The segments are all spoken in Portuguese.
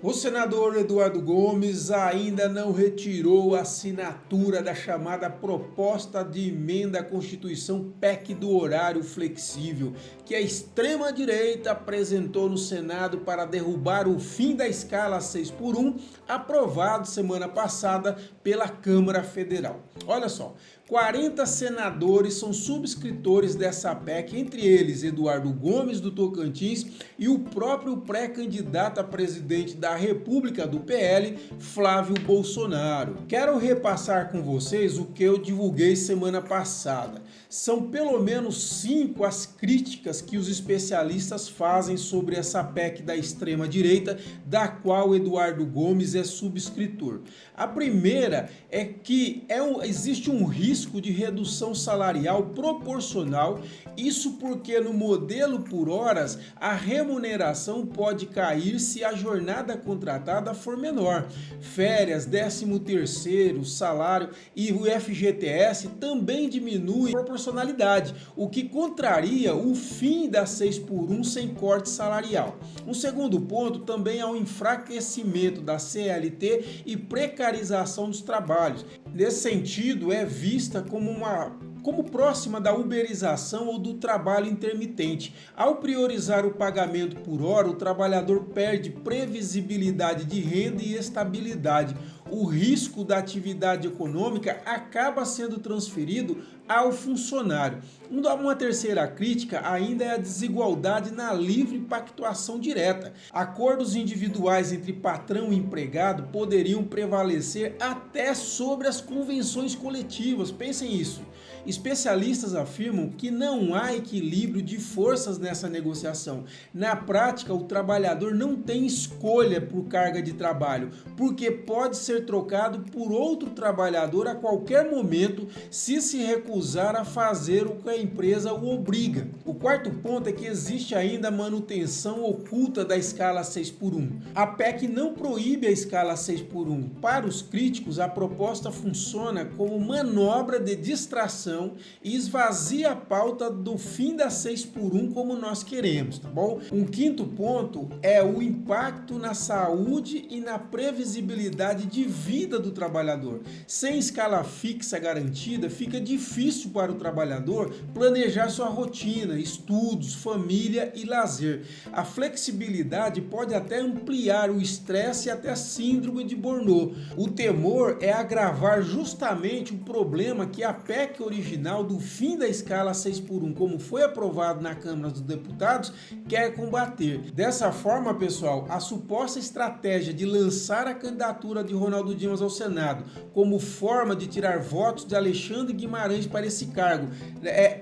O senador Eduardo Gomes ainda não retirou a assinatura da chamada proposta de emenda à Constituição PEC do horário flexível, que a extrema-direita apresentou no Senado para derrubar o fim da escala 6x1, aprovado semana passada pela Câmara Federal. Olha só, 40 senadores são subscritores dessa PEC, entre eles Eduardo Gomes do Tocantins e o próprio pré-candidato a presidente da República do PL, Flávio Bolsonaro. Quero repassar com vocês o que eu divulguei semana passada. São pelo menos 5 as críticas que os especialistas fazem sobre essa PEC da extrema-direita, da qual Eduardo Gomes é subscritor. A primeira é que existe um risco de redução salarial proporcional, isso porque no modelo por horas a remuneração pode cair se a jornada contratada for menor. Férias, 13º, salário e o FGTS também diminuem a proporcionalidade, o que contraria o fim da 6x1 sem corte salarial. Um segundo ponto também é o enfraquecimento da CLT e precarização dos trabalhos. Nesse sentido, é vista como próxima da uberização ou do trabalho intermitente. Ao priorizar o pagamento por hora, o trabalhador perde previsibilidade de renda e estabilidade. O risco da atividade econômica acaba sendo transferido ao funcionário. Uma terceira crítica ainda é a desigualdade na livre pactuação direta. Acordos individuais entre patrão e empregado poderiam prevalecer até sobre as convenções coletivas. Pensem isso. Especialistas afirmam que não há equilíbrio de forças nessa negociação. Na prática, o trabalhador não tem escolha por carga de trabalho, porque pode ser trocado por outro trabalhador a qualquer momento se recusar a fazer o que a empresa o obriga. O quarto ponto é que existe ainda a manutenção oculta da escala 6x1. A PEC não proíbe a escala 6x1. Para os críticos, a proposta funciona como manobra de distração e esvazia a pauta do fim da 6x1 como nós queremos, tá bom? Um quinto ponto é o impacto na saúde e na previsibilidade de vida do trabalhador. Sem escala fixa garantida, fica difícil para o trabalhador planejar sua rotina, estudos, família e lazer. A flexibilidade pode até ampliar o estresse e até a síndrome de Burnout. O temor é agravar justamente o problema que a PEC original do fim da escala 6x1, como foi aprovado na Câmara dos Deputados, quer combater. Dessa forma, pessoal, a suposta estratégia de lançar a candidatura de Ronaldo Dimas ao Senado como forma de tirar votos de Alexandre Guimarães para esse cargo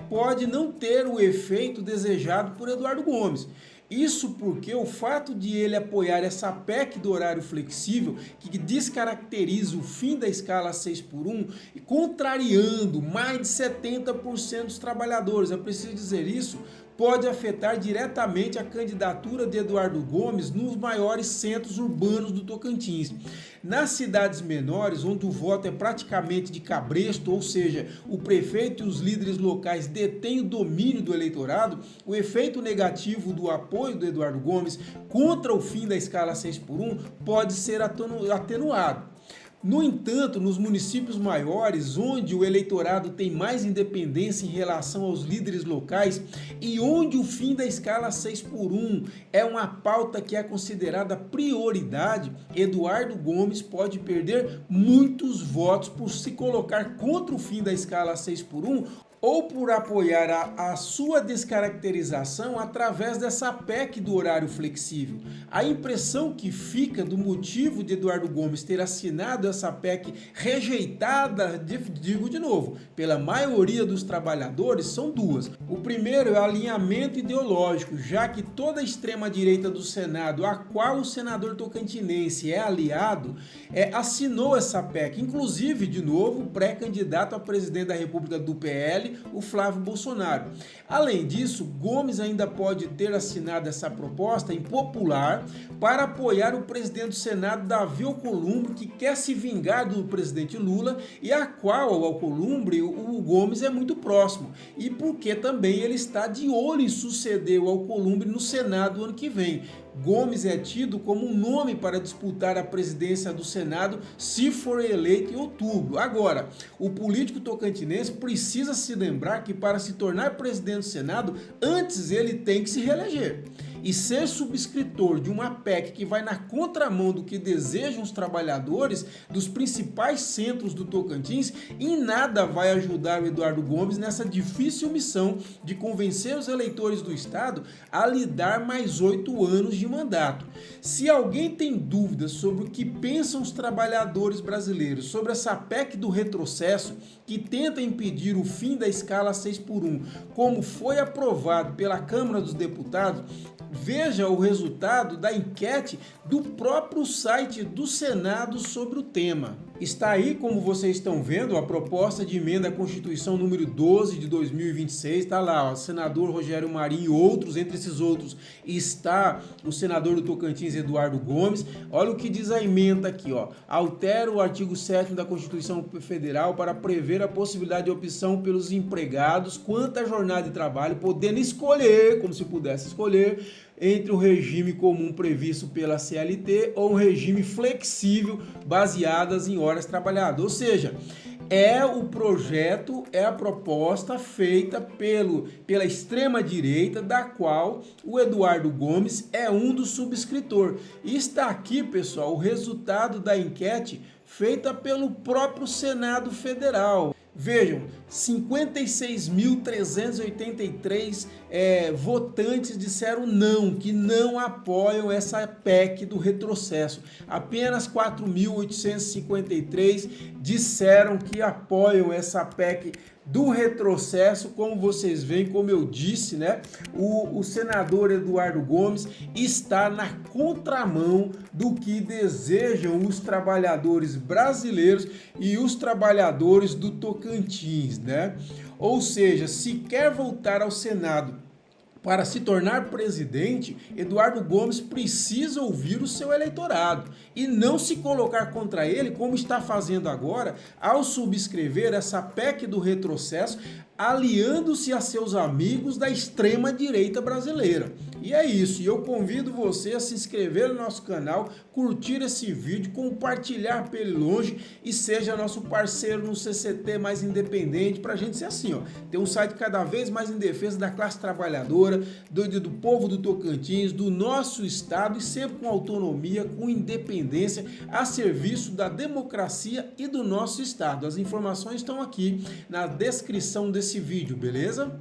pode não ter o efeito desejado por Eduardo Gomes. Isso porque o fato de ele apoiar essa PEC do horário flexível, que descaracteriza o fim da escala 6x1, contrariando mais de 70% dos trabalhadores, é preciso dizer isso, pode afetar diretamente a candidatura de Eduardo Gomes nos maiores centros urbanos do Tocantins. Nas cidades menores, onde o voto é praticamente de cabresto, ou seja, o prefeito e os líderes locais detêm o domínio do eleitorado, o efeito negativo do apoio do Eduardo Gomes contra o fim da escala 6x1 pode ser atenuado. No entanto, nos municípios maiores, onde o eleitorado tem mais independência em relação aos líderes locais e onde o fim da escala 6x1 é uma pauta que é considerada prioridade, Eduardo Gomes pode perder muitos votos por se colocar contra o fim da escala 6x1 ou por apoiar a sua descaracterização através dessa PEC do horário flexível. A impressão que fica do motivo de Eduardo Gomes ter assinado essa PEC rejeitada, digo de novo, pela maioria dos trabalhadores, são duas. O primeiro é o alinhamento ideológico, já que toda a extrema-direita do Senado, a qual o senador tocantinense é aliado, assinou essa PEC, inclusive, de novo, o pré-candidato a presidente da República do PL, o Flávio Bolsonaro. Além disso, Gomes ainda pode ter assinado essa proposta impopular para apoiar o presidente do Senado, Davi Alcolumbre, que quer se vingar do presidente Lula e a qual, ao Alcolumbre, o Gomes é muito próximo. E porque também ele está de olho em suceder o Alcolumbre no Senado ano que vem. Gomes é tido como um nome para disputar a presidência do Senado se for eleito em outubro. Agora, o político tocantinense precisa se lembrar que para se tornar presidente do Senado, antes ele tem que se reeleger. E ser subscritor de uma PEC que vai na contramão do que desejam os trabalhadores dos principais centros do Tocantins, em nada vai ajudar o Eduardo Gomes nessa difícil missão de convencer os eleitores do Estado a lhe dar mais 8 anos de mandato. Se alguém tem dúvidas sobre o que pensam os trabalhadores brasileiros sobre essa PEC do retrocesso, que tenta impedir o fim da escala 6x1, como foi aprovado pela Câmara dos Deputados, veja o resultado da enquete do próprio site do Senado sobre o tema. Está aí, como vocês estão vendo, a proposta de emenda à Constituição número 12 de 2026, está lá, o senador Rogério Marinho e outros, entre esses outros está o senador do Tocantins, Eduardo Gomes. Olha o que diz a emenda aqui, ó. Altera o artigo 7º da Constituição Federal para prever a possibilidade de opção pelos empregados quanto à jornada de trabalho, podendo escolher, como se pudesse escolher, entre o regime comum previsto pela CLT ou um regime flexível baseadas em horas trabalhadas. Ou seja, é o projeto, é a proposta feita pela extrema-direita, da qual o Eduardo Gomes é um dos subscritores. E está aqui, pessoal, o resultado da enquete feita pelo próprio Senado Federal. Vejam, 56.383 votantes disseram não, que não apoiam essa PEC do retrocesso. Apenas 4.853 disseram que apoiam essa PEC do retrocesso. Como vocês veem, como eu disse, né, o senador Eduardo Gomes está na contramão do que desejam os trabalhadores brasileiros e os trabalhadores do Tocantins, né? Ou seja, se quer voltar ao Senado para se tornar presidente, Eduardo Gomes precisa ouvir o seu eleitorado e não se colocar contra ele, como está fazendo agora, ao subscrever essa PEC do retrocesso, aliando-se a seus amigos da extrema-direita brasileira. E é isso, e eu convido você a se inscrever no nosso canal, curtir esse vídeo, compartilhar para ele longe e seja nosso parceiro no CCT mais independente, para a gente ser assim, ó, ter um site cada vez mais em defesa da classe trabalhadora, do povo do Tocantins, do nosso estado e sempre com autonomia, com independência, a serviço da democracia e do nosso estado. As informações estão aqui na descrição desse vídeo, beleza?